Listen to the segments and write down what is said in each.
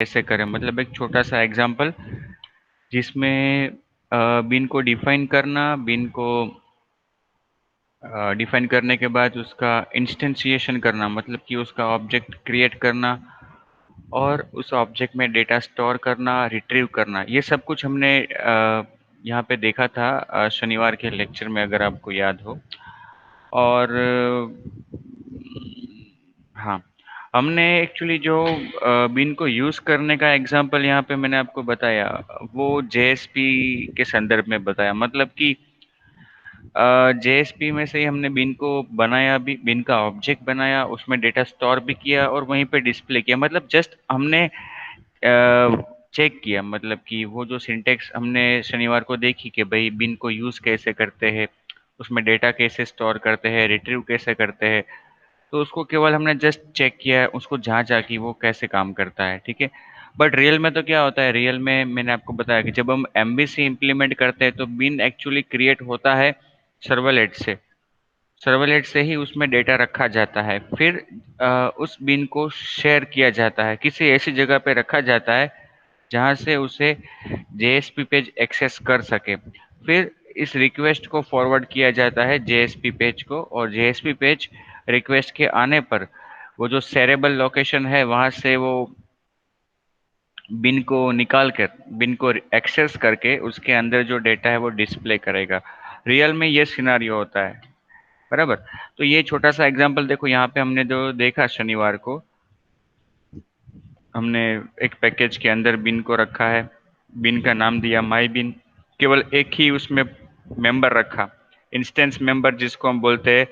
कैसे करें, मतलब एक छोटा सा एग्जांपल जिसमें बिन को डिफाइन करना, बिन को डिफाइन करने के बाद उसका इंस्टेंशिएशन करना, मतलब कि उसका ऑब्जेक्ट क्रिएट करना और उस ऑब्जेक्ट में डेटा स्टोर करना, रिट्रीव करना, ये सब कुछ हमने यहाँ पे देखा था शनिवार के लेक्चर में, अगर आपको याद हो। और हाँ, हमने एक्चुअली जो बिन को यूज़ करने का एग्जांपल यहाँ पे मैंने आपको बताया, वो जेएसपी के संदर्भ में बताया। मतलब कि जेएसपी में से ही हमने बिन को बनाया भी, बिन का ऑब्जेक्ट बनाया, उसमें डेटा स्टोर भी किया और वहीं पे डिस्प्ले किया। मतलब जस्ट हमने चेक किया, मतलब कि वो जो सिंटेक्स हमने शनिवार को देखी कि भाई बिन को यूज़ कैसे करते हैं, उसमें डेटा कैसे स्टोर करते हैं, रिट्रीव कैसे करते हैं, तो उसको केवल हमने जस्ट चेक किया है, उसको जांचा कि वो कैसे काम करता है, ठीक है। बट रियल में तो क्या होता है, रियल में मैंने आपको बताया कि जब हम एमबीसी इम्प्लीमेंट करते हैं तो बिन एक्चुअली क्रिएट होता है सर्वलेट से। सर्वलेट से ही उसमें डेटा रखा जाता है, फिर उस बिन को शेयर किया जाता है, किसी ऐसी जगह पे रखा जाता है जहाँ से उसे जेएसपी पेज एक्सेस कर सके। फिर इस रिक्वेस्ट को फॉरवर्ड किया जाता है जेएसपी पेज को, और जेएसपी पेज रिक्वेस्ट के आने पर वो जो शेयरेबल लोकेशन है वहाँ से वो बिन को निकाल कर, बिन को एक्सेस करके उसके अंदर जो डेटा है वो डिस्प्ले करेगा। रियल में ये सिनारियो होता है, बराबर। तो ये छोटा सा एग्जांपल देखो, यहाँ पे हमने जो देखा शनिवार को, हमने एक पैकेज के अंदर बिन को रखा है, बिन का नाम दिया माई बिन, केवल एक ही उसमें मेंबर रखा, इंस्टेंस मेंबर जिसको हम बोलते हैं।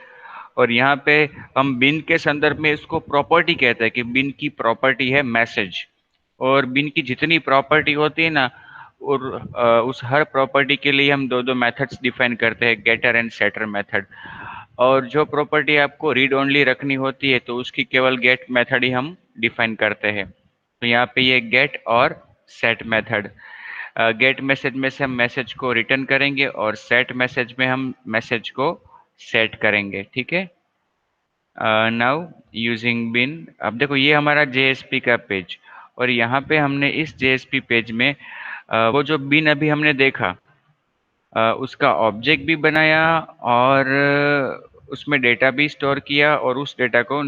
और यहाँ पे हम बिन के संदर्भ में इसको प्रॉपर्टी कहते हैं कि बिन की प्रॉपर्टी है मैसेज। और बिन की जितनी प्रॉपर्टी होती है ना, और उस हर प्रॉपर्टी के लिए हम दो दो मेथड्स डिफाइन करते हैं, गेटर एंड सेटर मेथड। और जो प्रॉपर्टी आपको रीड ओनली रखनी होती है तो उसकी केवल गेट मेथड ही हम डिफाइन करते हैं। तो यहाँ पे ये गेट और सेट मेथड, गेट मैसेज में से हम मैसेज को रिटर्न करेंगे और सेट मैसेज में हम मैसेज को सेट करेंगे, ठीक है। नाउ यूजिंग बिन, अब देखो ये हमारा जेएसपी का पेज, और यहाँ पे हमने इस जेएसपी पेज में वो जो बिन अभी हमने देखा, उसका ऑब्जेक्ट भी बनाया और उसमें डेटा भी स्टोर किया और उस डेटा को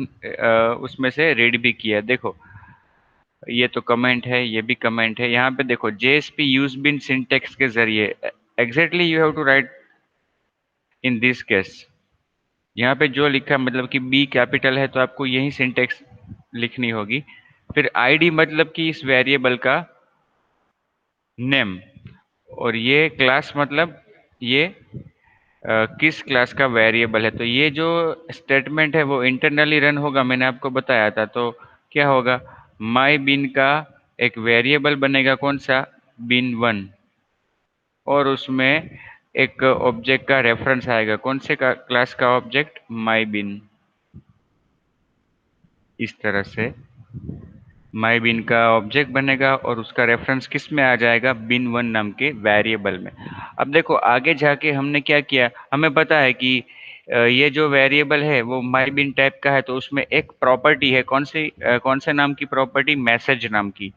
उसमें से रीड भी किया। देखो ये तो कमेंट है, ये भी कमेंट है। यहाँ पे देखो जेएसपी यूज बिन सिंटेक्स के जरिए, exactly you have to write in this case. यहाँ पे जो लिखा है, मतलब कि बी कैपिटल है तो आपको यही सिंटेक्स लिखनी होगी। फिर आईडी मतलब कि इस वेरिएबल का नेम, और ये क्लास मतलब ये किस क्लास का वेरिएबल है। तो ये जो स्टेटमेंट है वो इंटरनली रन होगा, मैंने आपको बताया था। तो क्या होगा, माई बिन का एक वेरिएबल बनेगा, कौन सा, बिन वन, और उसमें एक ऑब्जेक्ट का रेफरेंस आएगा, कौन से का क्लास का ऑब्जेक्ट, माई बिन। इस तरह से माई बिन का ऑब्जेक्ट बनेगा और उसका रेफरेंस किस में आ जाएगा, बिन वन नाम के वेरिएबल में। अब देखो आगे जाके हमने क्या किया, हमें पता है कि ये जो वेरिएबल है वो माई बिन टाइप का है, तो उसमें एक प्रॉपर्टी है, कौन से नाम की प्रॉपर्टी, मैसेज नाम की।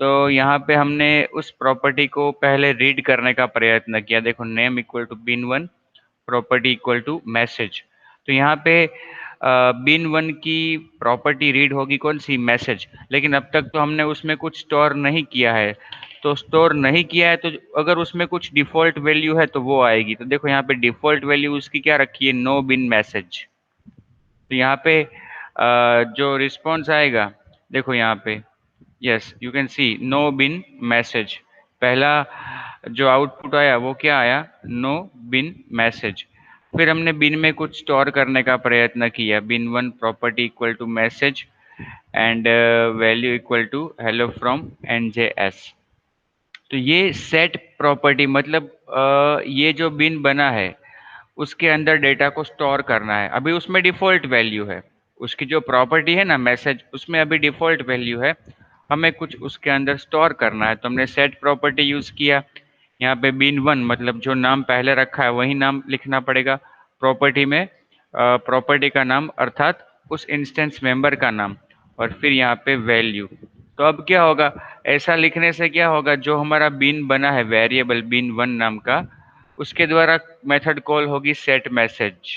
तो यहाँ पे हमने उस प्रॉपर्टी को पहले रीड करने का प्रयत्न किया। देखो name equal to bean one, property equal to message. तो यहाँ पे बिन वन की प्रॉपर्टी रीड होगी, कौन सी, मैसेज। लेकिन अब तक तो हमने उसमें कुछ स्टोर नहीं किया है, तो स्टोर नहीं किया है तो अगर उसमें कुछ डिफ़ॉल्ट वैल्यू है तो वो आएगी। तो देखो यहाँ पे डिफ़ॉल्ट वैल्यू उसकी क्या रखी है, नो बिन मैसेज। तो यहाँ पे जो रिस्पॉन्स आएगा, देखो यहाँ पे, yes you can see no bean message. पहला जो आउटपुट आया वो क्या आया, नो बिन मैसेज। फिर हमने बिन में कुछ स्टोर करने का प्रयत्न किया, bean one property equal to message and value equal to hello from NJS। तो ये सेट प्रॉपर्टी मतलब ये जो बिन बना है उसके अंदर डेटा को स्टोर करना है। अभी उसमें डिफ़ॉल्ट वैल्यू है, उसकी जो प्रॉपर्टी है ना मैसेज, उसमें अभी डिफ़ॉल्ट वैल्यू है, हमें कुछ उसके अंदर स्टोर करना है। तो हमने सेट प्रॉपर्टी यूज़ किया। यहाँ पे बिन वन मतलब जो नाम पहले रखा है वही नाम लिखना पड़ेगा प्रॉपर्टी में, प्रॉपर्टी का नाम अर्थात उस इंस्टेंस मेंबर का नाम, और फिर यहाँ पे वैल्यू। तो अब क्या होगा, ऐसा लिखने से क्या होगा, जो हमारा बीन बना है वेरिएबल बीन वन नाम का, उसके द्वारा मेथड कॉल होगी सेट मैसेज,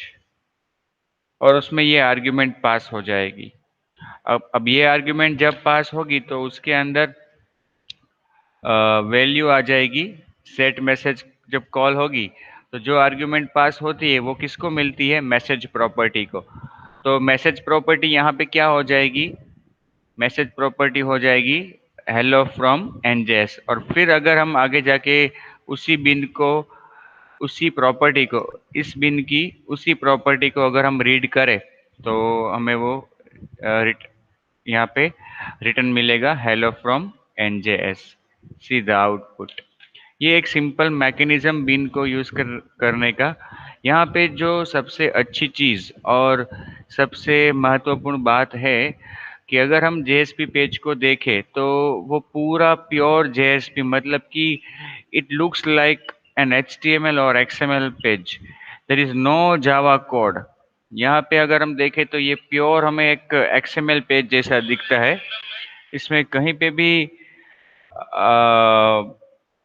और उसमें ये आर्ग्यूमेंट पास हो जाएगी। अब ये आर्ग्यूमेंट जब पास होगी तो उसके अंदर वैल्यू आ जाएगी सेट मैसेज। जब कॉल होगी तो जो आर्ग्यूमेंट पास होती है वो किसको मिलती है, मैसेज प्रॉपर्टी को। तो मैसेज प्रॉपर्टी यहाँ पे क्या हो जाएगी, मैसेज प्रॉपर्टी हो जाएगी हेलो फ्रॉम एनजेएस। और फिर अगर हम आगे जाके उसी बिन को, उसी प्रॉपर्टी को, इस बिन की उसी प्रॉपर्टी को अगर हम रीड करें तो हमें वो यहाँ पे रिटर्न मिलेगा hello from NJS, see the output. ये एक सिंपल मैकेनिज्म बिन को यूज करने का। यहाँ पे जो सबसे अच्छी चीज और सबसे महत्वपूर्ण बात है कि अगर हम जेएसपी पेज को देखें तो वो पूरा प्योर जेएसपी, मतलब कि it looks like an HTML और XML page, there is no Java code. यहाँ पे अगर हम देखें तो ये प्योर हमें एक एक्सएमएल पेज जैसा दिखता है। इसमें कहीं पे भी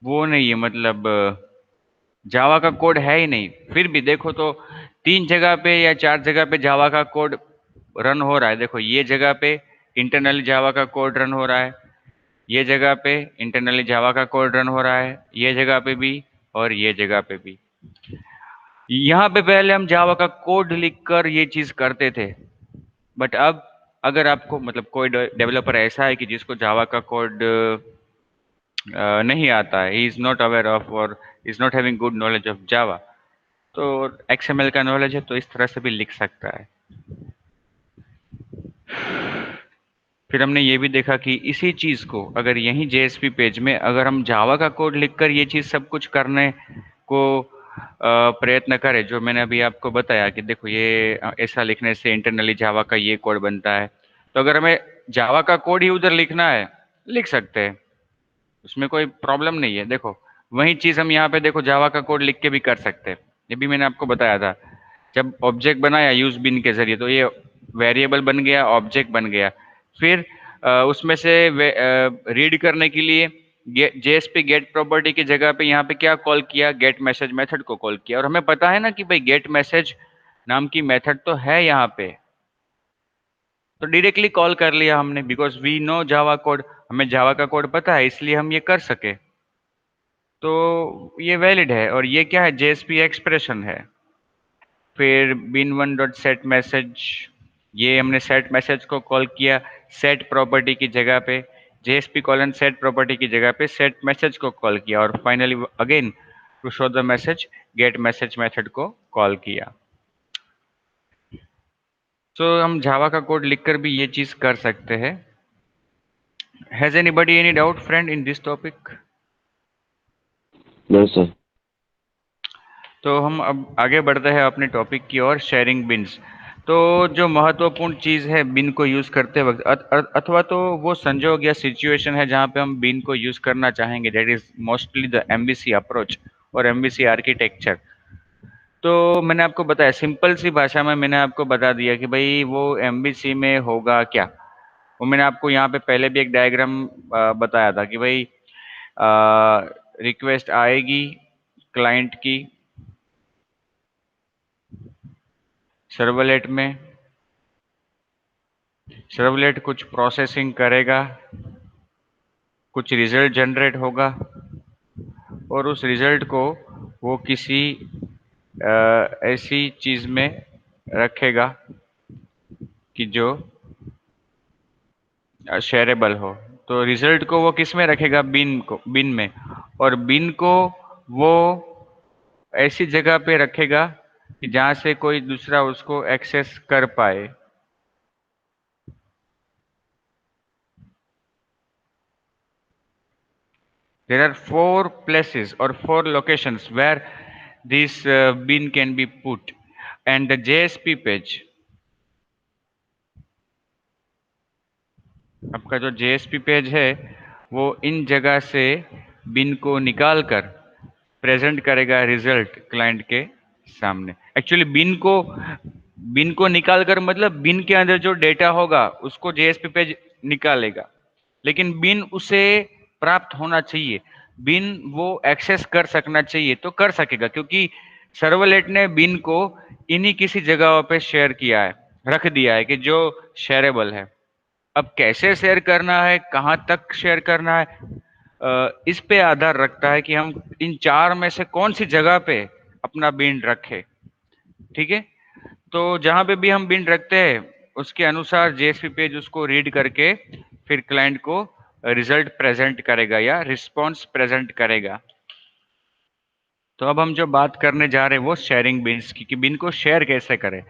वो नहीं है, मतलब जावा का कोड है ही नहीं। फिर भी देखो तो 3 जगह पे या 4 जगह पे जावा का कोड रन हो रहा है। देखो ये जगह पे इंटरनली जावा का कोड रन हो रहा है, ये जगह पे इंटरनली जावा का कोड रन हो रहा है, ये जगह पे भी और ये जगह पे भी। यहाँ पे पहले हम जावा का कोड लिखकर ये चीज करते थे, बट अब अगर आपको, मतलब कोई डेवलपर ऐसा है कि जिसको जावा का कोड नहीं आता है, he is not aware of और is not having good knowledge of Java, तो एक्सएमएल का नॉलेज है तो इस तरह से भी लिख सकता है। फिर हमने ये भी देखा कि इसी चीज को अगर यहीं जेएसपी पेज में अगर हम जावा का कोड लिखकर ये चीज सब कुछ करने को प्रयत्न करें, जो मैंने अभी आपको बताया कि देखो ये ऐसा लिखने से इंटरनली जावा का ये कोड बनता है, तो अगर हमें जावा का कोड ही उधर लिखना है, लिख सकते हैं, उसमें कोई प्रॉब्लम नहीं है। देखो वही चीज हम यहाँ पे देखो जावा का कोड लिख के भी कर सकते हैं। ये भी मैंने आपको बताया था, जब ऑब्जेक्ट बनाया यूज बिन के जरिए तो ये वेरिएबल बन गया, ऑब्जेक्ट बन गया। फिर उसमें से रीड करने के लिए जेएसपी गेट प्रॉपर्टी की जगह पे यहाँ पे क्या कॉल किया, गेट मैसेज मेथड को कॉल किया। और हमें पता है ना कि भाई गेट मैसेज नाम की मेथड तो है यहाँ पे, तो डायरेक्टली कॉल कर लिया हमने, because we know Java code, हमें जावा का कोड पता है इसलिए हम ये कर सके। तो ये वैलिड है और ये क्या है, जेएसपी एक्सप्रेशन है। फिर bin one dot set message, ये हमने सेट मैसेज को कॉल किया सेट प्रॉपर्टी की जगह पे, जेएसपी कॉलन सेट प्रॉपर्टी की जगह पे सेट मैसेज को कॉल किया, और finally again to show the message get message method को कॉल किया। तो हम जावा का कोड लिखकर भी ये चीज कर सकते हैं। Has anybody any doubt friend in this topic? No sir. तो हम अब आगे बढ़ते हैं अपने टॉपिक की ओर, शेयरिंग बिन्स। तो जो महत्वपूर्ण चीज़ है बिन को यूज़ करते वक्त, अथवा तो वो संजोग या सिचुएशन है जहाँ पे हम बिन को यूज़ करना चाहेंगे, that is mostly the MVC approach और एमवीसी आर्किटेक्चर। तो मैंने आपको बताया, सिंपल सी भाषा में मैंने आपको बता दिया कि भाई वो एमवीसी में होगा क्या। वो मैंने आपको यहाँ पे पहले भी एक डायग्राम बताया था कि भाई रिक्वेस्ट आएगी क्लाइंट की सर्वलेट में, सर्वलेट कुछ प्रोसेसिंग करेगा, कुछ रिजल्ट जनरेट होगा, और उस रिजल्ट को वो किसी ऐसी चीज में रखेगा कि जो शेयरेबल हो। तो रिजल्ट को वो किस में रखेगा, बिन में, और बिन को वो ऐसी जगह पे रखेगा कि जहां से कोई दूसरा उसको एक्सेस कर पाए। There are 4 places or 4 locations where this bin can be put, and the JSP page, आपका जो JSP पेज है वो इन जगह से बिन को निकाल कर प्रेजेंट करेगा रिजल्ट क्लाइंट के सामने। एक्चुअली बिन को निकाल कर मतलब बिन के अंदर जो डेटा होगा उसको JSP पेज निकालेगा। लेकिन बिन उसे प्राप्त होना चाहिए, बिन वो एक्सेस कर सकना चाहिए, तो कर सकेगा क्योंकि सर्वलेट ने बिन को इन्हीं किसी जगह पे शेयर किया है, रख दिया है कि जो शेयरेबल है। अब कैसे शेयर करना है, कहाँ तक शेयर करना है, इस पे आधार रखता है कि हम इन चार में से कौन सी जगह पे अपना बिन रखें। ठीक है, तो जहां पे भी हम बिन रखते हैं उसके अनुसार जेएसपी पेज उसको रीड करके फिर क्लाइंट को रिजल्ट प्रेजेंट करेगा या रिस्पॉन्स प्रेजेंट करेगा। तो अब हम जो बात करने जा रहे हैं वो शेयरिंग बिन्स की, कि बिन को शेयर कैसे करें।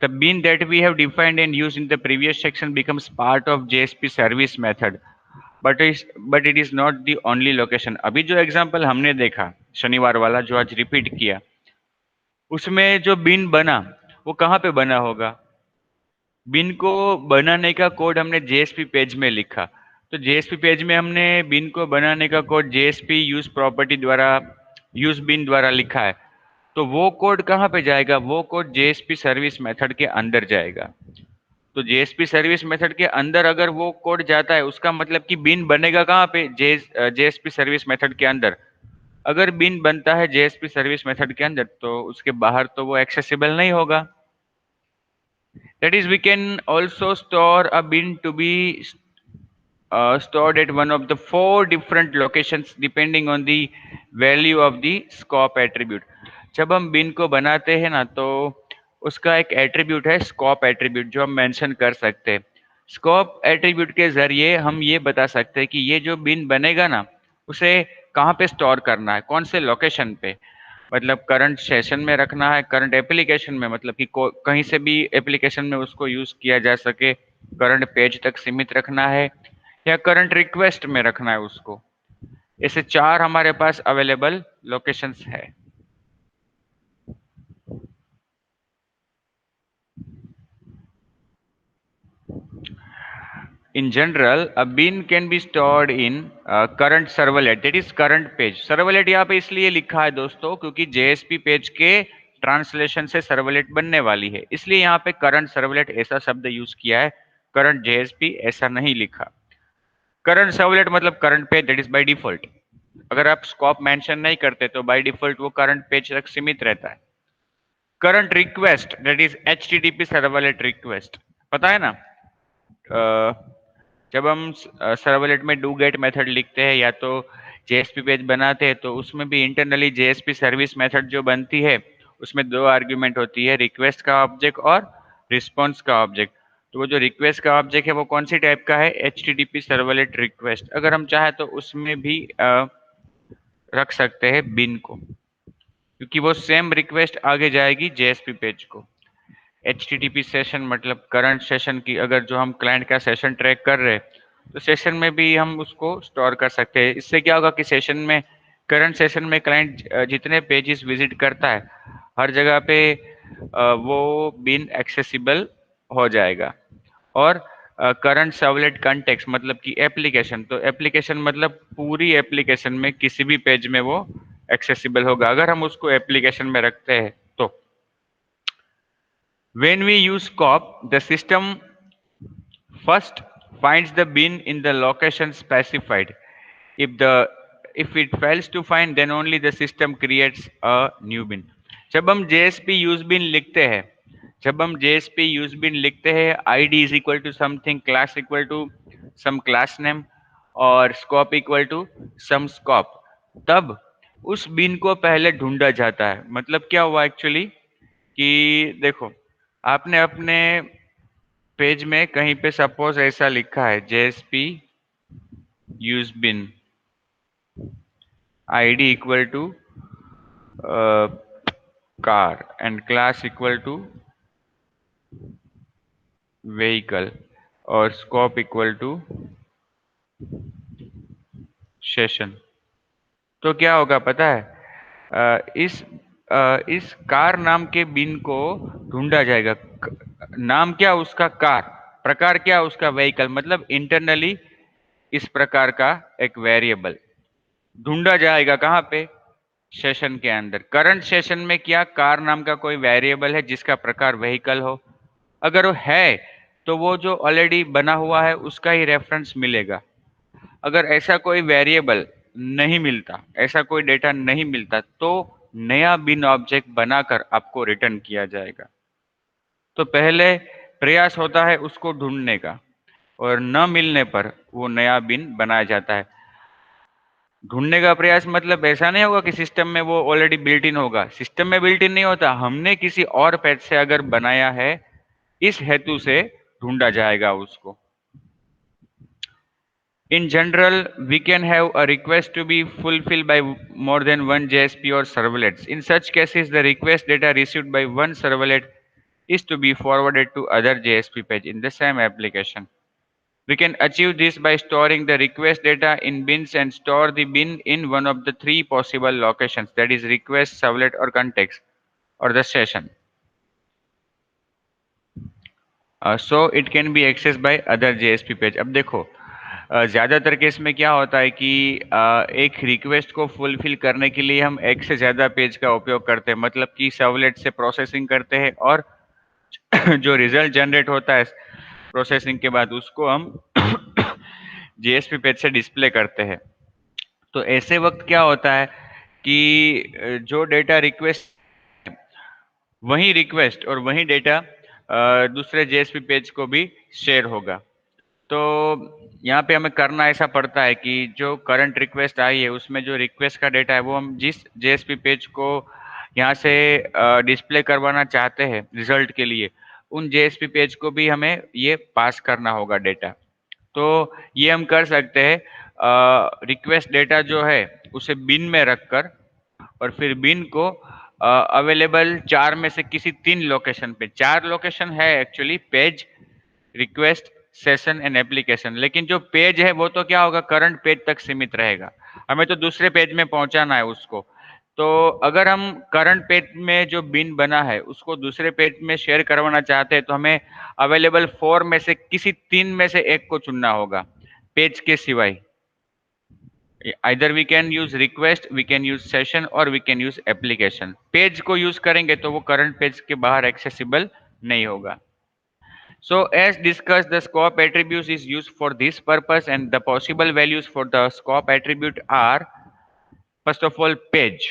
The bin that we have defined and used in the previous section becomes part of JSP service method, but it is not the only location। अभी जो एग्जांपल हमने देखा शनिवार वाला जो आज रिपीट किया, उसमें जो बिन बना वो कहाँ पे बना होगा। बिन को बनाने का कोड हमने जेएसपी पेज में लिखा, तो जेएसपी पेज में हमने बिन को बनाने का कोड जेएसपी यूज प्रॉपर्टी द्वारा, यूज बिन द्वारा लिखा है। तो वो कोड कहाँ पे जाएगा, वो कोड जेएसपी सर्विस मेथड के अंदर जाएगा। तो जेएसपी सर्विस मेथड के अंदर अगर वो कोड जाता है उसका मतलब कि बिन बनेगा कहाँ पे, जेएसपी सर्विस मेथड के अंदर। अगर बिन बनता है जेएसपी सर्विस मेथड के अंदर तो उसके बाहर तो वो एक्सेसिबल नहीं होगा। That is, we can also store a bin to be stored at one of the four different locations depending on the value of the scope attribute। जब हम bin को बनाते हैं ना तो उसका एक एट्रीब्यूट है स्कोप एट्रीब्यूट, जो हम मेंशन कर सकते हैं। स्कोप एट्रीब्यूट के जरिए हम ये बता सकते हैं कि ये जो बिन बनेगा ना उसे कहाँ पे स्टोर करना है, कौन से लोकेशन पे। मतलब करंट सेशन में रखना है, करंट एप्लीकेशन में, मतलब कि कहीं से भी एप्लीकेशन में उसको यूज किया जा सके, करंट पेज तक सीमित रखना है, या करंट रिक्वेस्ट में रखना है उसको। ऐसे चार हमारे पास अवेलेबल लोकेशंस है। In general, a bin can be stored in current servlet, that is current page। servlet यहाँ पे इसलिए लिखा है दोस्तों क्योंकि JSP पेज के ट्रांसलेशन से सर्वलेट बनने वाली है, इसलिए यहाँ पे करंट सर्वलेट ऐसा शब्द यूज किया है, करंट JSP ऐसा नहीं लिखा। करंट सर्वलेट मतलब current page, that is by default. अगर आप स्कोप मेंशन नहीं करते तो बाय डिफॉल्ट वो करंट पेज तक सीमित रहता है। Current request that is HTTP servlet request, पता है ना। जब हम सर्वलेट में डू गेट मेथड लिखते हैं या तो जेएसपी पेज बनाते हैं तो उसमें भी इंटरनली जेएसपी सर्विस मेथड जो बनती है उसमें दो आर्ग्यूमेंट होती है, रिक्वेस्ट का ऑब्जेक्ट और रिस्पॉन्स का ऑब्जेक्ट। तो वो जो रिक्वेस्ट का ऑब्जेक्ट है वो कौन सी टाइप का है, एचटीटीपी सर्वलेट रिक्वेस्ट। अगर हम चाहे तो उसमें भी रख सकते हैं बिन को, क्योंकि वो सेम रिक्वेस्ट आगे जाएगी जेएसपी पेज को। HTTP सेशन मतलब करंट सेशन की, अगर जो हम क्लाइंट का सेशन ट्रैक कर रहे हैं तो सेशन में भी हम उसको स्टोर कर सकते हैं। इससे क्या होगा कि सेशन में, करंट सेशन में क्लाइंट जितने पेजेस विजिट करता है हर जगह पे वो बिन एक्सेसिबल हो जाएगा। और करंट सर्वलेट कंटेक्स्ट मतलब कि एप्लीकेशन, तो एप्लीकेशन मतलब पूरी एप्लीकेशन में किसी भी पेज में वो एक्सेसिबल होगा अगर हम उसको एप्लीकेशन में रखते हैं तो। When we use scope, the system first finds the bin in the location specified. If the if it fails to find, then only the system creates a new bin। जब हम JSP use bin लिखते हैं, जब हम JSP use bin लिखते हैं, ID is equal to something, class equal to some class name और scope equal to some scope, तब उस bin को पहले ढूंढा जाता है। मतलब क्या हुआ एक्चुअली कि देखो, आपने अपने पेज में कहीं पे सपोज ऐसा लिखा है JSP use bean ID equal to car and class equal to vehicle और स्कोप इक्वल टू सेशन। तो क्या होगा पता है, इस कार नाम के बिन को ढूंढा जाएगा। नाम क्या उसका, कार, प्रकार क्या उसका, व्हीकल, मतलब इंटरनली इस प्रकार का एक वेरिएबल ढूंढा जाएगा कहाँ पे, सेशन के अंदर। करंट सेशन में क्या कार नाम का कोई वेरिएबल है जिसका प्रकार व्हीकल हो, अगर वो है तो वो जो ऑलरेडी बना हुआ है उसका ही रेफरेंस मिलेगा। अगर ऐसा कोई वेरिएबल नहीं मिलता, ऐसा कोई डेटा नहीं मिलता, तो नया बिन ऑब्जेक्ट बनाकर आपको रिटर्न किया जाएगा। तो पहले प्रयास होता है उसको ढूंढने का, और न मिलने पर वो नया बिन बनाया जाता है। ढूंढने का प्रयास मतलब ऐसा नहीं होगा कि सिस्टम में वो ऑलरेडी बिल्ट इन होगा, सिस्टम में बिल्ट इन नहीं होता, हमने किसी और पेज से अगर बनाया है, इस हेतु से ढूंढा जाएगा उसको। In general, we can have a request to be fulfilled by more than one JSP or servlets. In such cases, the request data received by one servlet is to be forwarded to other JSP page in the same application. We can achieve this by storing the request data in bins and store the bin in one of the three possible locations, that is request, servlet or context or the session. So it can be accessed by other JSP page. अब देखो, ज़्यादातर case में क्या होता है कि एक request को फुलफिल करने के लिए हम एक से ज़्यादा पेज का उपयोग करते हैं, मतलब कि सर्वलेट से प्रोसेसिंग करते हैं और जो रिजल्ट जनरेट होता है प्रोसेसिंग के बाद उसको हम जेएसपी पेज से डिस्प्ले करते हैं। तो ऐसे वक्त क्या होता है कि जो डेटा रिक्वेस्ट, वही रिक्वेस्ट और वही डेटा दूसरे जेएसपी पेज को भी शेयर होगा। तो यहाँ पे हमें करना ऐसा पड़ता है कि जो करंट रिक्वेस्ट आई है उसमें जो रिक्वेस्ट का डेटा है वो हम जिस जेएसपी पेज को यहाँ से डिस्प्ले करवाना चाहते हैं रिजल्ट के लिए, उन जेएसपी पेज को भी हमें ये पास करना होगा डेटा। तो ये हम कर सकते हैं रिक्वेस्ट डेटा जो है उसे बिन में रखकर, और फिर बिन को अवेलेबल 4 में से किसी 3 लोकेशन पे, 4 लोकेशन है actually, page, request, session and application, लेकिन जो पेज है वो तो क्या होगा, करंट पेज तक सीमित रहेगा, हमें तो दूसरे पेज में पहुंचाना है उसको। तो अगर हम करंट पेज में जो बिन बना है उसको दूसरे पेज में शेयर करवाना चाहते हैं तो हमें अवेलेबल 4 में से किसी 3 में से एक को चुनना होगा, पेज के सिवाय। Either we can use request, we can use session और we can use application. Page को यूज करेंगे तो वो करंट पेज के बाहर एक्सेसिबल नहीं होगा। So as discussed, the scope attributes is used for this purpose, and the possible values for the scope attribute are, first of all, page,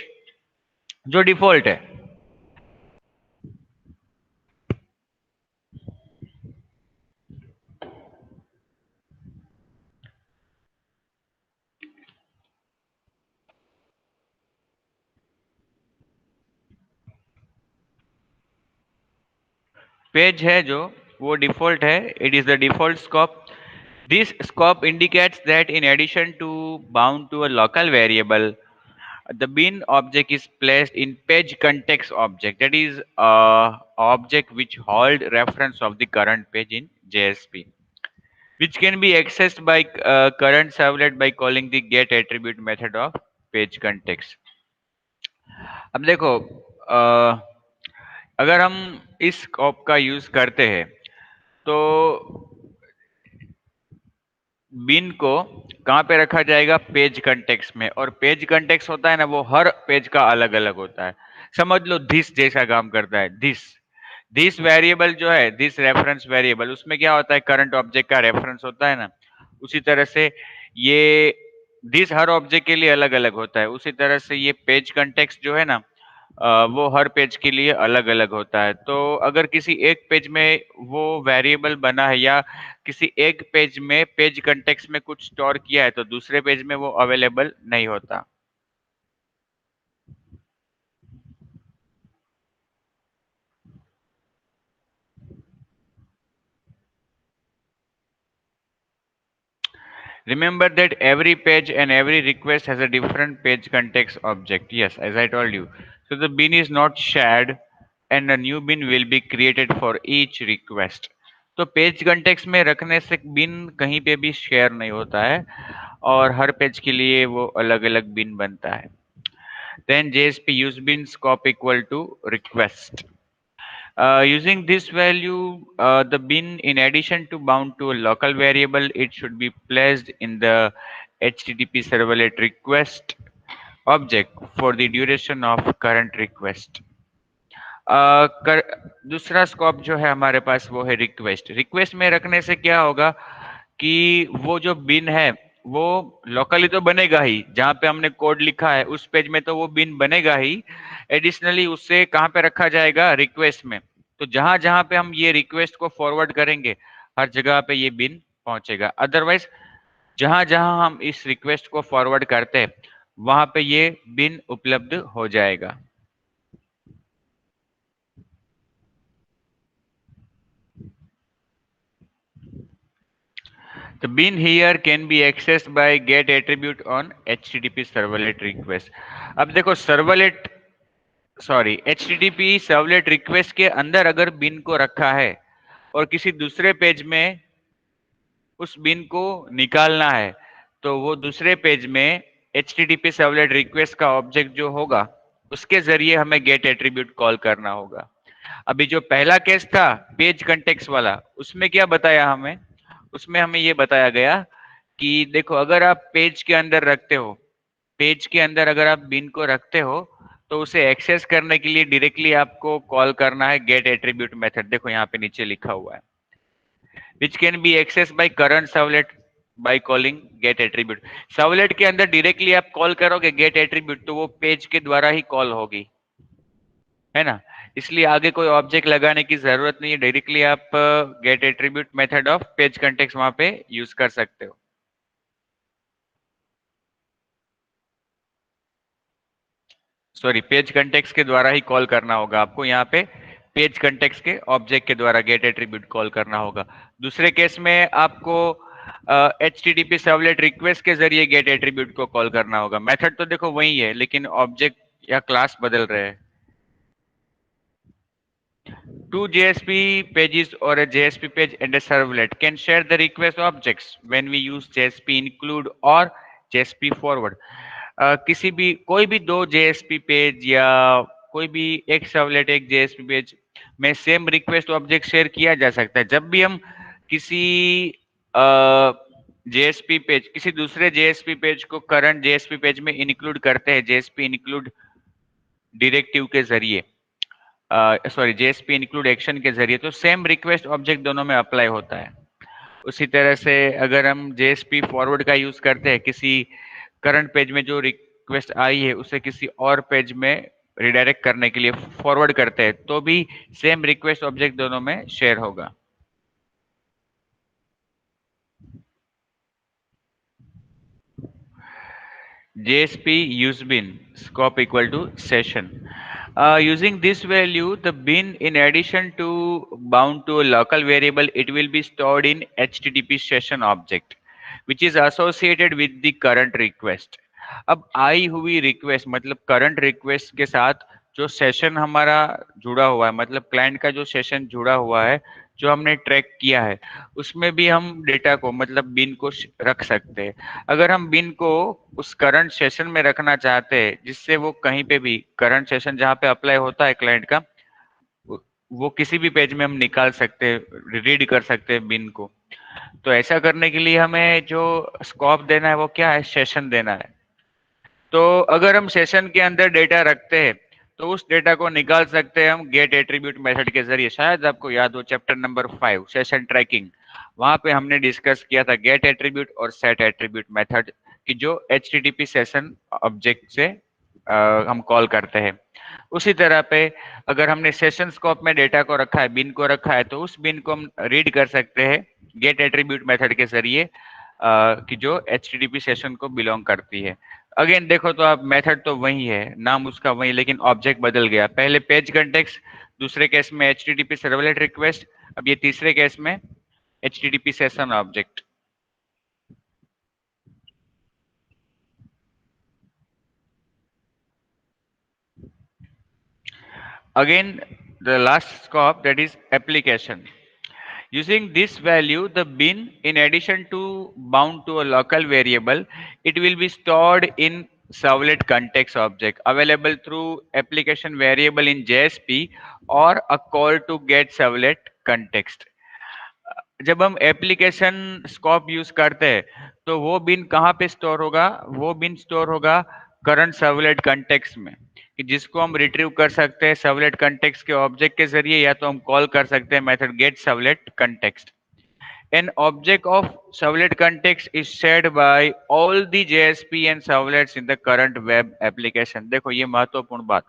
जो default है। पेज है जो, वो डिफॉल्ट है, it is the default scope. This scope indicates that in addition to bound to a local variable, the bin object is placed in page context object, that is object which hold reference of the current page in JSP, which can be accessed by current servlet by calling the get attribute method of page context. अब देखो, अगर हम इस scope का use करते हैं तो बिन को कहाँ पे रखा जाएगा, पेज कंटेक्स्ट में, और पेज कंटेक्स्ट होता है ना, वो हर पेज का अलग अलग होता है। समझ लो दिस जैसा काम करता है, दिस वेरिएबल जो है, दिस रेफरेंस वेरिएबल, उसमें क्या होता है, करंट ऑब्जेक्ट का रेफरेंस होता है ना, उसी तरह से ये दिस हर ऑब्जेक्ट के लिए अलग अलग होता है। उसी तरह से ये पेज कंटेक्स्ट जो है ना, वो हर पेज के लिए अलग अलग होता है। तो अगर किसी एक पेज में वो वेरिएबल बना है या किसी एक पेज में पेज कंटेक्स्ट में कुछ स्टोर किया है तो दूसरे पेज में वो अवेलेबल नहीं होता। Remember that every page and every request has a different page context object. Yes, as I told you. So the bin is not shared and a new bin will be created for each request. तो page context में रखने से बिन कहीं पे भी share नहीं होता है और हर पेज के लिए वो अलग अलग बिन बनता है। Then JSP use bin scope equal to request. Using this value, the bin, in addition to bound to a local variable, it should be placed in the HTTP servlet request object for the duration of current request. दूसरा scope जो है हमारे पास वो है request. Request में रखने से क्या होगा कि वो जो बिन है वो लोकली तो बनेगा ही, जहां पे हमने कोड लिखा है उस पेज में तो वो बिन बनेगा ही। एडिशनली उससे कहाँ पे रखा जाएगा, रिक्वेस्ट में। तो जहां जहां पे हम ये रिक्वेस्ट को फॉरवर्ड करेंगे हर जगह पे ये बिन पहुंचेगा। अदरवाइज जहां जहां हम इस रिक्वेस्ट को फॉरवर्ड करते हैं वहां पे ये बिन उपलब्ध हो जाएगा। The bin here can be accessed by get attribute on HTTP servlet request। अब देखो servlet, sorry, HTTP servlet request के अंदर अगर बिन को रखा है और किसी दूसरे पेज में उस बिन को निकालना है तो वो दूसरे पेज में HTTP सर्वलेट रिक्वेस्ट का ऑब्जेक्ट जो होगा उसके जरिए हमें गेट एट्रीब्यूट कॉल करना होगा। अभी जो पहला केस था पेज कंटेक्स्ट वाला, उसमें क्या बताया हमें, उसमें हमें ये बताया गया कि देखो अगर आप पेज के अंदर रखते हो, पेज के अंदर अगर आप बिन को रखते हो तो उसे एक्सेस करने के लिए डायरेक्टली आपको कॉल करना है गेट एट्रीब्यूट मेथड। देखो यहाँ पे नीचे लिखा हुआ है, which can be access by current servlet by calling get attribute. Servlet के अंदर डायरेक्टली आप कॉल करोगे गेट एट्रीब्यूट तो वो पेज के द्वारा ही कॉल होगी, है ना। इसलिए आगे कोई ऑब्जेक्ट लगाने की जरूरत नहीं है, डायरेक्टली आप get attribute method of page context वहां पे यूज कर सकते हो। सॉरी, पेज कंटेक्स्ट के द्वारा ही कॉल करना होगा आपको यहाँ पे, पेज कंटेक्स्ट के ऑब्जेक्ट के द्वारा गेट एट्रीब्यूट कॉल करना होगा। दूसरे केस में आपको HTTP सर्वलेट रिक्वेस्ट के जरिए गेट एट्रीब्यूट को कॉल करना होगा। मेथड तो देखो वही है लेकिन ऑब्जेक्ट या क्लास बदल रहे हैं। Two JSP pages or a JSP page and a servlet can share the request objects when we use JSP include or JSP forward। किसी भी कोई भी दो JSP पेज या कोई भी एक सर्वलेट एक JSP पेज में सेम रिक्वेस्ट ऑब्जेक्ट शेयर किया जा सकता है। जब भी हम किसी JSP पेज किसी दूसरे JSP पेज को करंट JSP पेज में इंक्लूड करते हैं JSP इंक्लूड डायरेक्टिव के जरिए, सॉरी जेएसपी इंक्लूड एक्शन के जरिए, तो सेम रिक्वेस्ट ऑब्जेक्ट दोनों में अप्लाई होता है। उसी तरह से अगर हम जेएसपी फॉरवर्ड का यूज करते हैं, किसी करंट पेज में जो रिक्वेस्ट आई है उसे किसी और पेज में रिडायरेक्ट करने के लिए फॉरवर्ड करते हैं तो भी सेम रिक्वेस्ट ऑब्जेक्ट दोनों में शेयर होगा। JSP use bin scope equal to session। Using this value, the bin in addition to bound to a local variable, it will be stored in HTTP session object, which is associated with the current request। अब आई हुई request मतलब current request के साथ जो session हमारा जुड़ा हुआ है, मतलब क्लाइंट का जो सेशन जुड़ा हुआ है जो हमने ट्रैक किया है, उसमें भी हम डेटा को मतलब बिन को रख सकते हैं। अगर हम बिन को उस करंट सेशन में रखना चाहते हैं जिससे वो कहीं पे भी करंट सेशन जहाँ पे अप्लाई होता है क्लाइंट का, वो किसी भी पेज में हम निकाल सकते हैं, रीड कर सकते हैं बिन को। तो ऐसा करने के लिए हमें जो स्कोप देना है वो क्या है, सेशन देना है। तो अगर हम सेशन के अंदर डेटा रखते हैं तो उस डेटा को निकाल सकते हैं हम गेट एट्रीब्यूट मेथड के जरिए। शायद आपको याद हो चैप्टर नंबर 5 सेशन ट्रैकिंग, वहां पे हमने डिस्कस किया था गेट एट्रीब्यूट और सेट एट्रीब्यूट मेथड की जो HTTP सेशन ऑब्जेक्ट से हम कॉल करते हैं। उसी तरह पे अगर हमने सेशन स्कोप में डेटा को रखा है, बिन को रखा है, तो उस बिन को हम रीड कर सकते हैं गेट एट्रीब्यूट मेथड के जरिए कि जो HTTP सेशन को बिलोंग करती है। अगेन देखो तो आप मेथड तो वही है, नाम उसका वही, लेकिन ऑब्जेक्ट बदल गया। पहले पेज कंटेक्स्ट, दूसरे केस में HTTP सर्वलेट रिक्वेस्ट, अब ये तीसरे केस में HTTP session object. Again, the last scope, that is application. Using this value, the bin, in addition to bound to a local variable, it will be stored in servlet context object available through application variable in JSP or a call to get servlet context। जब हम application scope use करते हैं तो वो बिन कहाँ पे store होगा, वो बिन स्टोर होगा करंट सर्वलेट कंटेक्स्ट में, कि जिसको हम रिट्रीव कर सकते हैं सर्वलेट कंटेक्स्ट के ऑब्जेक्ट के जरिए, या तो हम कॉल कर सकते हैं method gate servlet context. An object of servlet context is shared by all the JSP and servlets in the current web application. देखो ये महत्वपूर्ण बात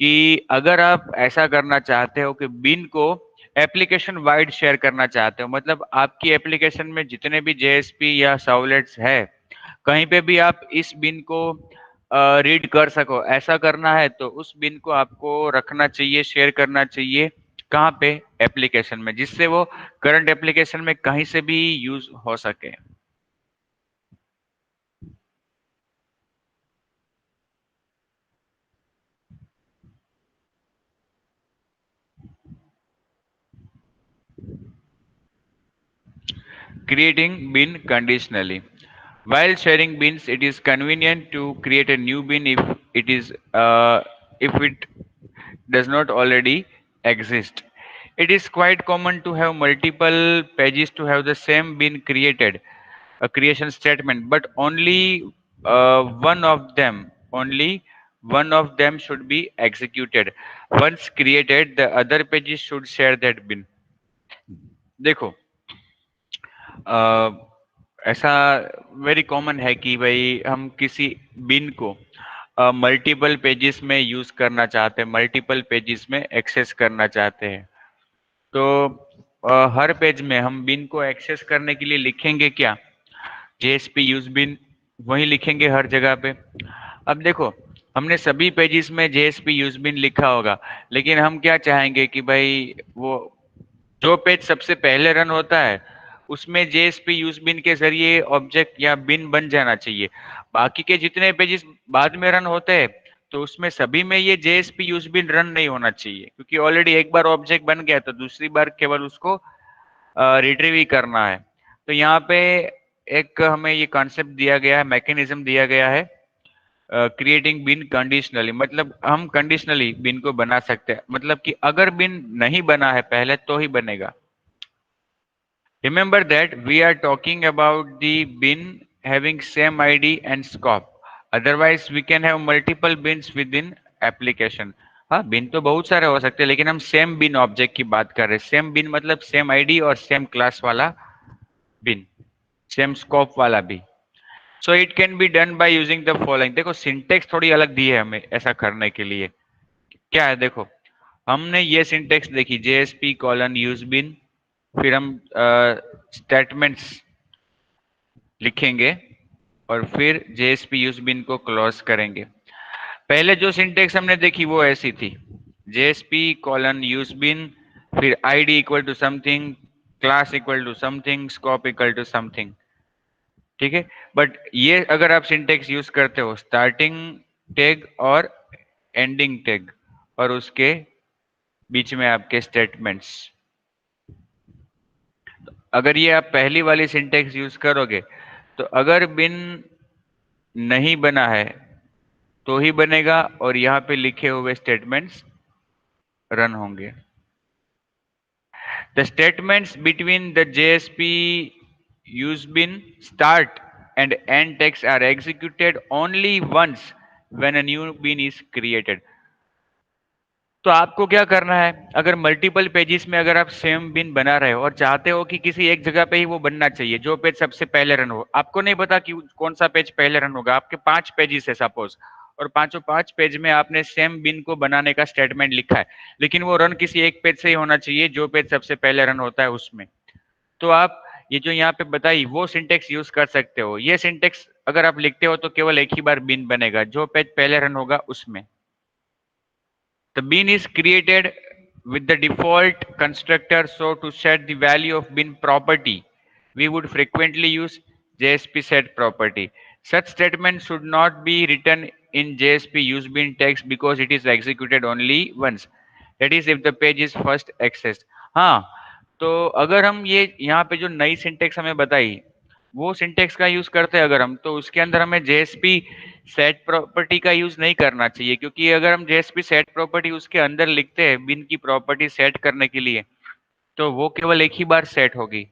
कि अगर आप ऐसा करना चाहते हो कि बिन को एप्लीकेशन वाइड शेयर करना चाहते हो, मतलब आपकी एप्लीकेशन में जितने भी जेएसपी या सर्वलेट्स है, कहीं पे भी आप इस बिन को रीड कर सको, ऐसा करना है तो उस बिन को आपको रखना चाहिए, शेयर करना चाहिए। कहाँ पे? एप्लीकेशन में, जिससे वो करंट एप्लीकेशन में कहीं से भी यूज हो सके। Creating bin conditionally. While sharing bins, it is convenient to create a new bin if it does not already exist. It is quite common to have multiple pages to have the same bin created, a creation statement, but only one of them should be executed. Once created, the other pages should share that bin. देखो, अ, ऐसा very common है कि भाई हम किसी बिन को multiple pages में use करना चाहते हैं, मल्टीपल पेजेस में एक्सेस करना चाहते हैं। तो हर पेज में हम बिन को एक्सेस करने के लिए लिखेंगे क्या? जेएसपी यूज बिन, वही लिखेंगे हर जगह पे। अब देखो, हमने सभी पेजेस में जेएसपी यूज बिन लिखा होगा, लेकिन हम क्या चाहेंगे कि भाई वो जो पेज सबसे पहले रन होता है उसमें जेएसपी यूज बिन के जरिए ऑब्जेक्ट या बिन बन जाना चाहिए। बाकी के जितने पेजेस बाद में रन होते हैं तो उसमें सभी में ये जेएसपी यूज बिन रन नहीं होना चाहिए, क्योंकि ऑलरेडी एक बार ऑब्जेक्ट बन गया तो दूसरी बार केवल उसको रिट्रीव ही करना है। तो यहाँ पे एक हमें ये कॉन्सेप्ट दिया गया है, मैकेनिज्म दिया गया है, क्रिएटिंग बिन कंडीशनली, मतलब हम कंडीशनली बिन को बना सकते हैं, मतलब कि अगर बिन नहीं बना है पहले तो ही बनेगा। Remember that we are talking about the bin having same ID and scope. Otherwise, we can have multiple bins within application. हाँ, बिन तो बहुत सारे हो सकते हैं, लेकिन हम सेम बिन ऑब्जेक्ट की बात कर रहे हैं। सेम बिन मतलब सेम आईडी और सेम क्लास वाला बिन, सेम स्कोप वाला भी। So it can be done by using the following. देखो, सिंटेक्स थोड़ी अलग दी है हमें ऐसा करने के लिए। क्या है देखो, हमने ये सिंटेक्स देखी, जेएसपी कॉलन यूज बिन, फिर हम स्टेटमेंट्स लिखेंगे और फिर जेएसपी यूज बिन को क्लोज करेंगे। पहले जो सिंटेक्स हमने देखी वो ऐसी थी, जेएसपी कॉलन यूज बिन, फिर ID equal to something, class equal to something, scope equal to something. ठीक है, बट ये अगर आप सिंटेक्स यूज करते हो, स्टार्टिंग टैग और एंडिंग टैग और उसके बीच में आपके स्टेटमेंट्स, अगर ये आप पहली वाली सिंटेक्स यूज करोगे तो अगर बिन नहीं बना है तो ही बनेगा और यहाँ पे लिखे हुए स्टेटमेंट्स रन होंगे। The statements between the JSP useBin start and end text are executed only once when a new bin is created. तो आपको क्या करना है, अगर मल्टीपल पेजेस में अगर आप सेम बिन बना रहे हो और चाहते हो कि किसी एक जगह पे ही वो बनना चाहिए, जो पेज सबसे पहले रन हो, आपको नहीं पता कि कौन सा पेज पहले रन होगा, आपके 5 पेजेस है सपोज, और पांचों 5 पेज में आपने सेम बिन को बनाने का स्टेटमेंट लिखा है, लेकिन वो रन किसी एक पेज से ही होना चाहिए जो पेज सबसे पहले रन होता है उसमें। तो आप ये जो यहाँ पे बताई वो सिंटेक्स यूज कर सकते हो। ये सिंटेक्स अगर आप लिखते हो तो केवल एक ही बार बिन बनेगा, जो पेज पहले रन होगा उसमें। The bin is created with the default constructor, so to set the value of bin property, we would frequently use JSP set property. Such statement should not be written in JSP use bin text because it is executed only once. That is if the page is first accessed. हाँ, तो अगर हम ये यहाँ पे जो नई syntax हमें बताई वो सिंटेक्स का यूज करते हैं अगर हम, तो उसके अंदर हमें जेएसपी सेट प्रॉपर्टी का यूज नहीं करना चाहिए, क्योंकि अगर हम जेएसपी सेट प्रॉपर्टी उसके अंदर लिखते हैं बिन की प्रॉपर्टी सेट करने के लिए, तो वो केवल एक ही बार सेट होगी,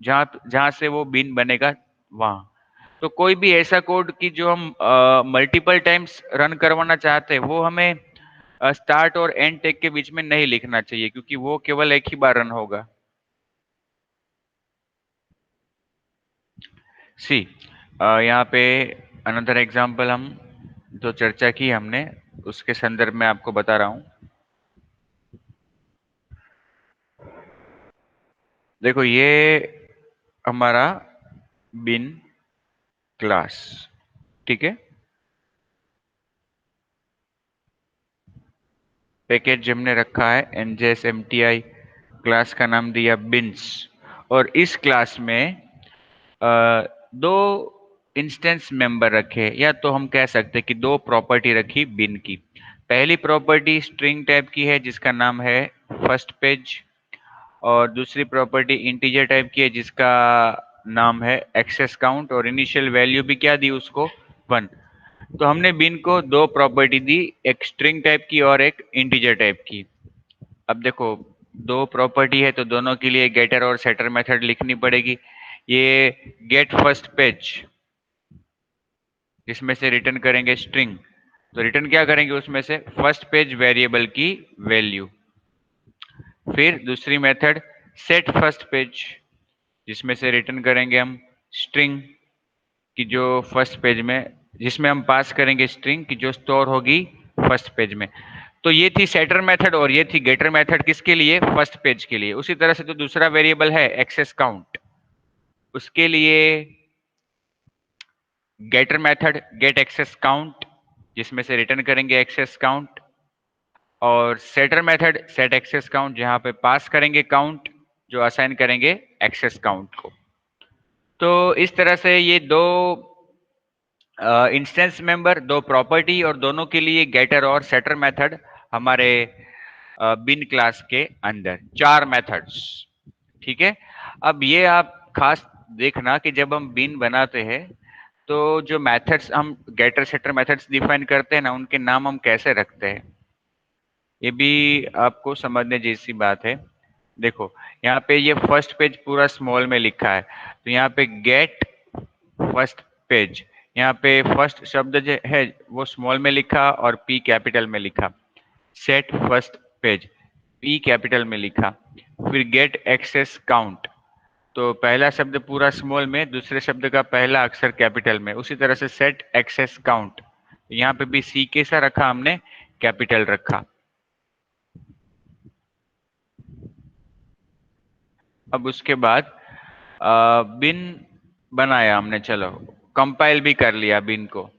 जहां जहां से वो बिन बनेगा वहां। तो कोई भी ऐसा कोड की जो हम मल्टीपल टाइम्स रन करवाना चाहते हैं वो हमें स्टार्ट और एंड टैग के बीच में नहीं लिखना चाहिए, क्योंकि वो केवल एक ही बार रन होगा। सी यहाँ पे अनदर एग्जाम्पल हम जो चर्चा की हमने उसके संदर्भ में आपको बता रहा हूँ। देखो ये हमारा बिन क्लास, ठीक है। पैकेज हमने रखा है NJSMTI, क्लास का नाम दिया बिन्स, और इस क्लास में दो इंस्टेंस मेंबर रखे, या तो हम कह सकते हैं कि दो प्रॉपर्टी रखी बिन की। पहली प्रॉपर्टी स्ट्रिंग टाइप की है जिसका नाम है फर्स्ट पेज, और दूसरी प्रॉपर्टी इंटीजर टाइप की है जिसका नाम है एक्सेस काउंट, और इनिशियल वैल्यू भी क्या दी उसको, 1। तो हमने बिन को दो प्रॉपर्टी दी, एक स्ट्रिंग टाइप की और एक इंटीजर टाइप की। अब देखो दो प्रॉपर्टी है तो दोनों के लिए गेटर और सेटर मेथड लिखनी पड़ेगी। ये गेट फर्स्ट पेज जिसमें से रिटर्न करेंगे स्ट्रिंग, तो रिटर्न क्या करेंगे उसमें से फर्स्ट पेज वेरिएबल की वैल्यू। फिर दूसरी मेथड सेट फर्स्ट पेज जिसमें से रिटर्न करेंगे हम स्ट्रिंग की जो फर्स्ट पेज में, जिसमें हम पास करेंगे स्ट्रिंग की जो स्टोर होगी फर्स्ट पेज में। तो ये थी सेटर मेथड और ये थी गेटर मेथड, किसके लिए, फर्स्ट पेज के लिए। उसी तरह से जो दूसरा वेरिएबल है एक्सेस काउंट, उसके लिए getter method get access count जिसमें से रिटर्न करेंगे एक्सेस काउंट, और setter method set access count जहां पे पास करेंगे काउंट जो असाइन करेंगे एक्सेस काउंट को। तो इस तरह से ये दो इंस्टेंस मेंबर, दो प्रॉपर्टी, और दोनों के लिए गेटर और सेटर मेथड हमारे बिन क्लास के अंदर, चार मेथड्स, ठीक है। अब ये आप खास देखना कि जब हम बिन बनाते हैं तो जो मेथड्स हम गेटर सेटर मेथड्स डिफाइन करते हैं ना, उनके नाम हम कैसे रखते हैं, ये भी आपको समझने जैसी बात है। देखो यहाँ पे ये फर्स्ट पेज पूरा स्मॉल में लिखा है, तो यहाँ पे गेट फर्स्ट पेज, यहाँ पे फर्स्ट शब्द जो है वो स्मॉल में लिखा और पी कैपिटल में लिखा। Set first page P capital में लिखा। फिर गेट एक्सेस काउंट, तो पहला शब्द पूरा स्मॉल में, दूसरे शब्द का पहला अक्षर कैपिटल में। उसी तरह से सेट एक्सेस काउंट, यहाँ पे भी सी कैसा रखा हमने, कैपिटल रखा। अब उसके बाद बिन बनाया हमने, चलो कंपाइल भी कर लिया बिन को।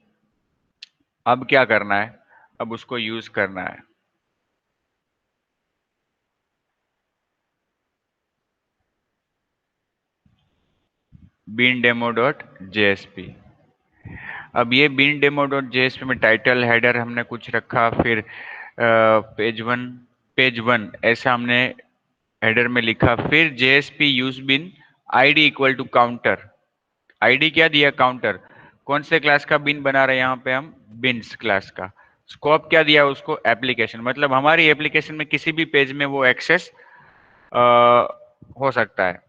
अब क्या करना है, अब उसको यूज करना है। बिन डेमो डॉट जेएसपी। अब ये बिन डेमो डॉट जेएसपी में टाइटल हेडर हमने कुछ रखा, फिर पेज वन ऐसा हमने हेडर में लिखा। फिर JSP use bean ID equal to counter, ID क्या दिया, काउंटर। कौन से क्लास का बिन बना रहे हैं यहाँ पे हम, बिन्स क्लास का। स्कोप क्या दिया उसको, एप्लीकेशन, मतलब हमारी एप्लीकेशन में किसी भी पेज में वो एक्सेस हो सकता है।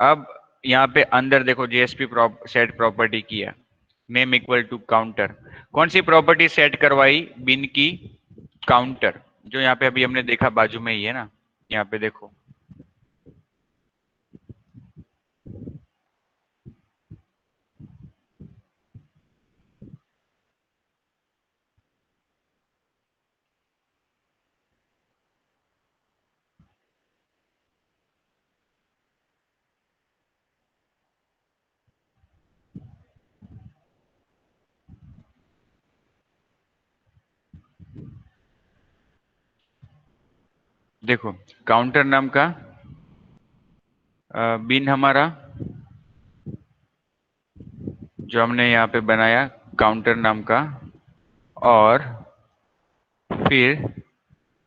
अब यहाँ पे अंदर देखो जेएसपी सेट प्रॉपर्टी किया, नेम इक्वल टू काउंटर। कौन सी प्रॉपर्टी सेट करवाई, बिन की काउंटर, जो यहाँ पे अभी हमने देखा बाजू में ही है ना, यहाँ पे देखो। देखो काउंटर नाम का बिन हमारा जो हमने यहाँ पे बनाया काउंटर नाम का, और फिर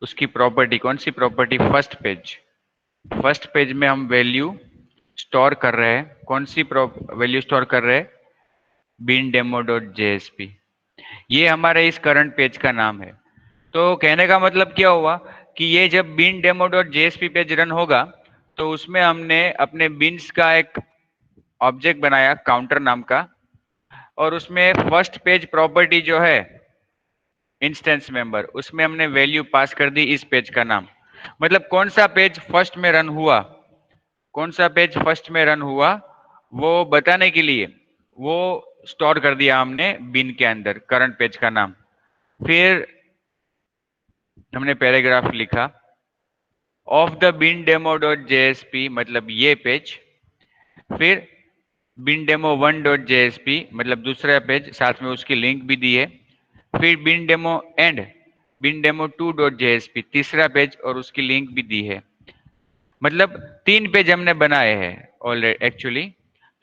उसकी प्रॉपर्टी, कौन सी property, first page. First page में हम वैल्यू स्टोर कर रहे हैं, कौन सी वैल्यू स्टोर कर रहे हैं, बिन डेमो डॉट जेएसपी। ये हमारे इस करंट पेज का नाम है। तो कहने का मतलब क्या हुआ कि ये जब bean demo dot JSP page run होगा तो उसमें हमने अपने बिन्स का एक ऑब्जेक्ट बनाया काउंटर नाम का, और उसमें फर्स्ट पेज प्रॉपर्टी जो है इंस्टेंस मेंबर, उसमें हमने वैल्यू पास कर दी इस पेज का नाम। मतलब कौन सा पेज फर्स्ट में रन हुआ, कौन सा पेज फर्स्ट में रन हुआ वो बताने के लिए वो स्टोर कर दिया हमने बिन के अंदर, करंट पेज का नाम। फिर हमने पैराग्राफ लिखा, of the bean demo dot JSP, मतलब ये पेज। फिर bean demo one dot JSP, मतलब दूसरा पेज, साथ में उसकी लिंक भी दी है। फिर bean demo and bean demo two dot JSP, तीसरा पेज और उसकी लिंक भी दी है। मतलब 3 पेज हमने बनाए हैं ऑलरेडी एक्चुअली।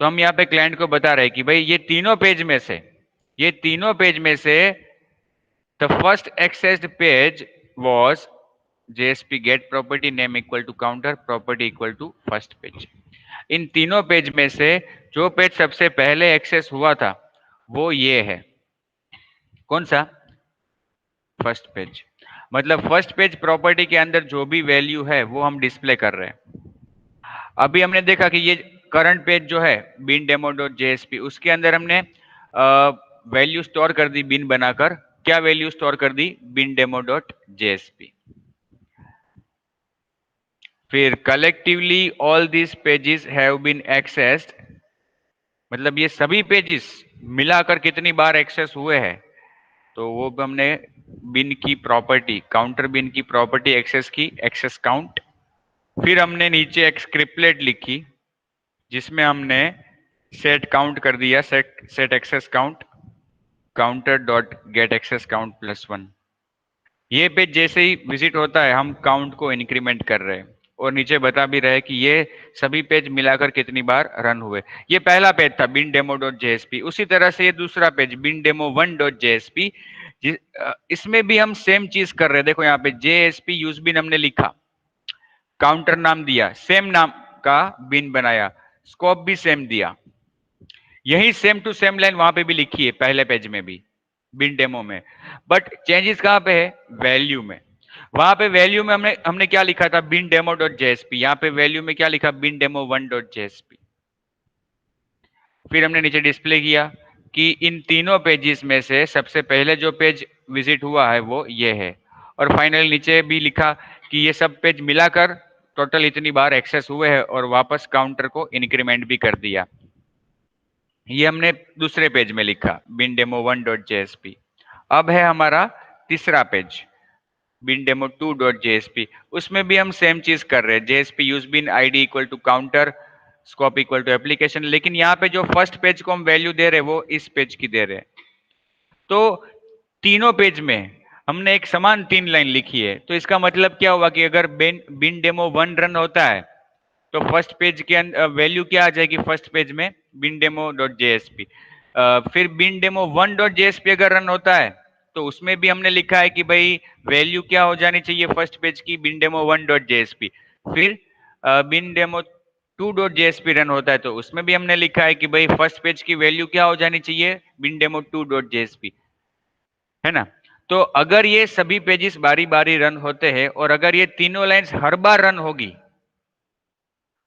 तो हम यहाँ पे क्लाइंट को बता रहे हैं कि भाई ये तीनों पेज में से the first accessed page was JSP get property name equal to counter property equal to first page. इन तीनों पेज में से जो पेज सबसे पहले एक्सेस हुआ था वो ये है। कौन सा? First page. मतलब फर्स्ट पेज प्रॉपर्टी के अंदर जो भी वैल्यू है वो हम डिस्प्ले कर रहे हैं। अभी हमने देखा कि ये करंट पेज जो है बिन डेमो डॉट जेएसपी, उसके अंदर हमने वैल्यू स्टोर कर दी बिन बनाकर। क्या वैल्यू स्टोर कर दी? Bean demo dot JSP. फिर collectively all this pages have been accessed, मतलब ये सभी पेजेस मिलाकर कितनी बार एक्सेस हुए हैं, तो वो हमने बिन की प्रॉपर्टी, काउंटर बिन की प्रॉपर्टी एक्सेस की, एक्सेस काउंट। फिर हमने नीचे एक स्क्रिप्टलेट लिखी जिसमें हमने सेट काउंट कर दिया, set access count counter dot get access count plus 1। ये पेज जैसे ही विजिट होता है हम काउंट को इंक्रीमेंट कर रहे हैं और नीचे बता भी रहे कि ये सभी पेज मिलाकर कितनी बार रन हुए। ये पहला पेज था बिन डेमो डॉट जेएसपी। उसी तरह से ये दूसरा page bean demo one dot JSP, इसमें भी हम सेम चीज कर रहे हैं। देखो यहाँ पे जेएसपी यूज बिन हमने लिखा, काउंटर नाम दिया, सेम नाम का बिन बनाया, स्कोप भी सेम दिया। यही सेम टू सेम लाइन वहां पे भी लिखी है पहले पेज में भी, बिन डेमो में। बट चेंजेस कहां पे है? वैल्यू में। वहां पे वैल्यू में हमने हमने क्या लिखा था? बिन डेमो डॉट जेएसपी। यहाँ पे वैल्यू में क्या लिखा? Bean demo one dot JSP. फिर हमने नीचे डिस्प्ले किया कि इन तीनों पेजेस में से सबसे पहले जो पेज विजिट हुआ है वो ये है। और फाइनली नीचे भी लिखा कि ये सब पेज मिलाकर टोटल इतनी बार एक्सेस हुए हैं और वापस काउंटर को इंक्रीमेंट भी कर दिया। ये हमने दूसरे पेज में लिखा bean demo one dot JSP. अब है हमारा तीसरा page bean demo two dot JSP. उसमें भी हम सेम चीज कर रहे हैं, JSP use bean ID equal to counter scope equal to application. लेकिन यहाँ पे जो फर्स्ट पेज को हम वैल्यू दे रहे हैं वो इस पेज की दे रहे हैं। तो तीनों पेज में हमने एक समान 3 लाइन लिखी है। तो इसका मतलब क्या हुआ कि अगर बिन डेमो वन रन होता है तो फर्स्ट पेज के अंदर वैल्यू क्या आ जाएगी? फर्स्ट पेज में बिन डेमो डॉट जेएसपी। फिर bean demo one dot JSP अगर रन होता है तो उसमें भी हमने लिखा है कि भाई वैल्यू क्या हो जानी चाहिए फर्स्ट पेज की? Bean demo one dot JSP. फिर bean demo two dot JSP run होता है तो उसमें भी हमने लिखा है कि भाई फर्स्ट पेज की वैल्यू क्या हो जानी चाहिए? बिन डेमो टू डॉट जेएसपी, है ना? तो अगर ये सभी पेजेस बारी बारी रन होते हैं और अगर ये तीनों लाइंस हर बार रन होगी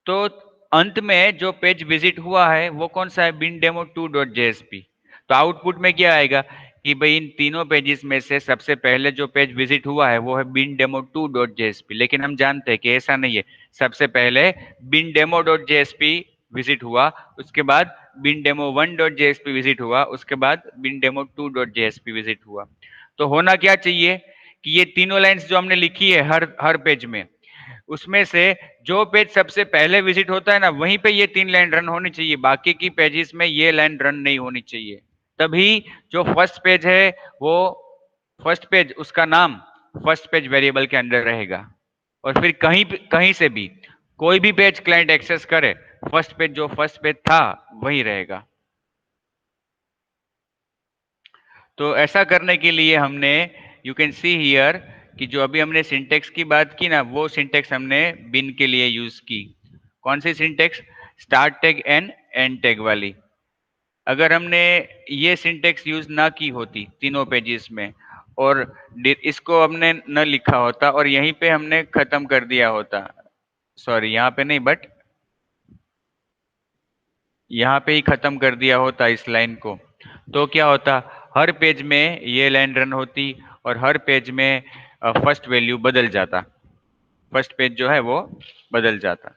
तो अंत में जो पेज विजिट हुआ है वो कौन सा है? बिन डेमो टू डॉट जेएसपी। तो आउटपुट में क्या आएगा कि भाई इन तीनों पेजेस में से सबसे पहले जो पेज विजिट हुआ है वो है बिन डेमो टू डॉट जेएसपी। लेकिन हम जानते हैं कि ऐसा नहीं है। सबसे पहले bean demo dot JSP visit हुआ, उसके बाद bean demo one dot JSP visit हुआ, उसके बाद bean demo two dot JSP visit हुआ। तो होना क्या चाहिए कि ये तीनों लाइंस जो हमने लिखी है हर हर पेज में, उसमें से जो पेज सबसे पहले विजिट होता है ना वहीं पे ये 3 लाइन रन होनी चाहिए। बाकी की पेजेस में ये लाइन रन नहीं होनी चाहिए। तभी जो फर्स्ट पेज है वो फर्स्ट पेज, उसका नाम फर्स्ट पेज वेरिएबल के अंदर रहेगा। और फिर कहीं से भी कोई भी पेज क्लाइंट एक्सेस करे, फर्स्ट पेज जो फर्स्ट पेज था वही रहेगा। तो ऐसा करने के लिए हमने, यू कैन सी हियर, कि जो अभी हमने सिंटेक्स की बात की ना वो सिंटेक्स हमने बिन के लिए यूज की। कौन सी syntax? Start tag and end tag वाली। अगर हमने ये सिंटेक्स यूज ना की होती तीनों पेजेस में और इसको हमने न लिखा होता और यहीं पे हमने खत्म कर दिया होता, सॉरी यहाँ पे नहीं बट यहाँ पे ही खत्म कर दिया होता इस लाइन को, तो क्या होता? हर पेज में ये लाइन रन होती और हर पेज में फर्स्ट वैल्यू बदल जाता, फर्स्ट पेज जो है वो बदल जाता।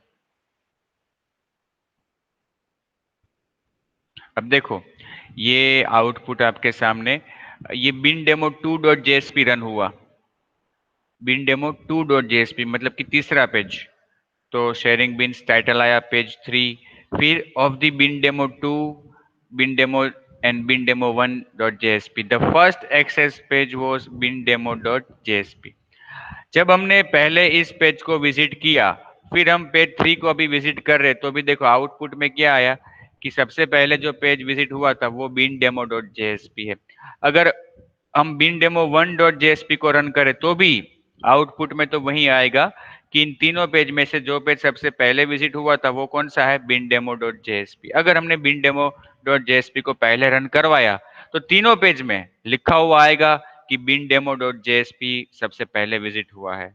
अब देखो ये आउटपुट आपके सामने, ये बिन डेमो 2.jsp रन हुआ, बिन डेमो 2.jsp मतलब कि तीसरा पेज। तो शेयरिंग बिन्स टाइटल आया पेज 3, फिर of the bean demo 2, bean demo and bean demo 1.jsp the first access page was bean demo dot JSP. जब हमने पहले इस पेज को विजिट किया, फिर हम पेज 3 को अभी विजिट कर रहे, तो भी देखो आउटपुट में क्या आया कि सबसे पहले जो पेज विजिट हुआ था वो बिन डेमो डॉट जेएसपी है। अगर हम बिन डेमो 1.jsp को रन करें तो भी आउटपुट में तो वही आएगा कि इन तीनों पेज में से जो पेज सबसे पहले विजिट हुआ था वो कौन सा है, बिन डेमो डॉट जेएसपी। अगर हमने बिन डेमो डॉट जेएसपी को पहले रन करवाया तो तीनों पेज में लिखा हुआ आएगा कि बिन डेमो डॉट जेएसपी सबसे पहले विजिट हुआ है।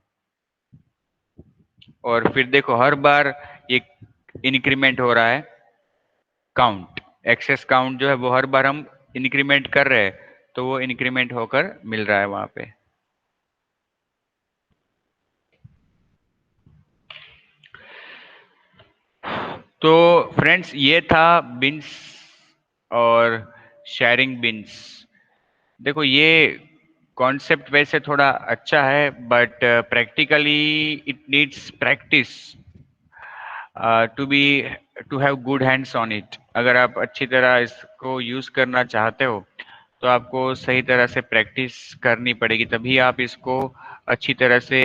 और फिर देखो हर बार ये इंक्रीमेंट हो रहा है, काउंट एक्सेस काउंट जो है वो हर बार हम इंक्रीमेंट कर रहे हैं, तो वो इंक्रीमेंट होकर मिल रहा है वहां पे। तो फ्रेंड्स ये था बिन्स और शेयरिंग बिन्स। देखो ये कॉन्सेप्ट वैसे थोड़ा अच्छा है, but practically it needs practice to be to have good hands on it. अगर आप अच्छी तरह इसको यूज करना चाहते हो तो आपको सही तरह से प्रैक्टिस करनी पड़ेगी, तभी आप इसको अच्छी तरह से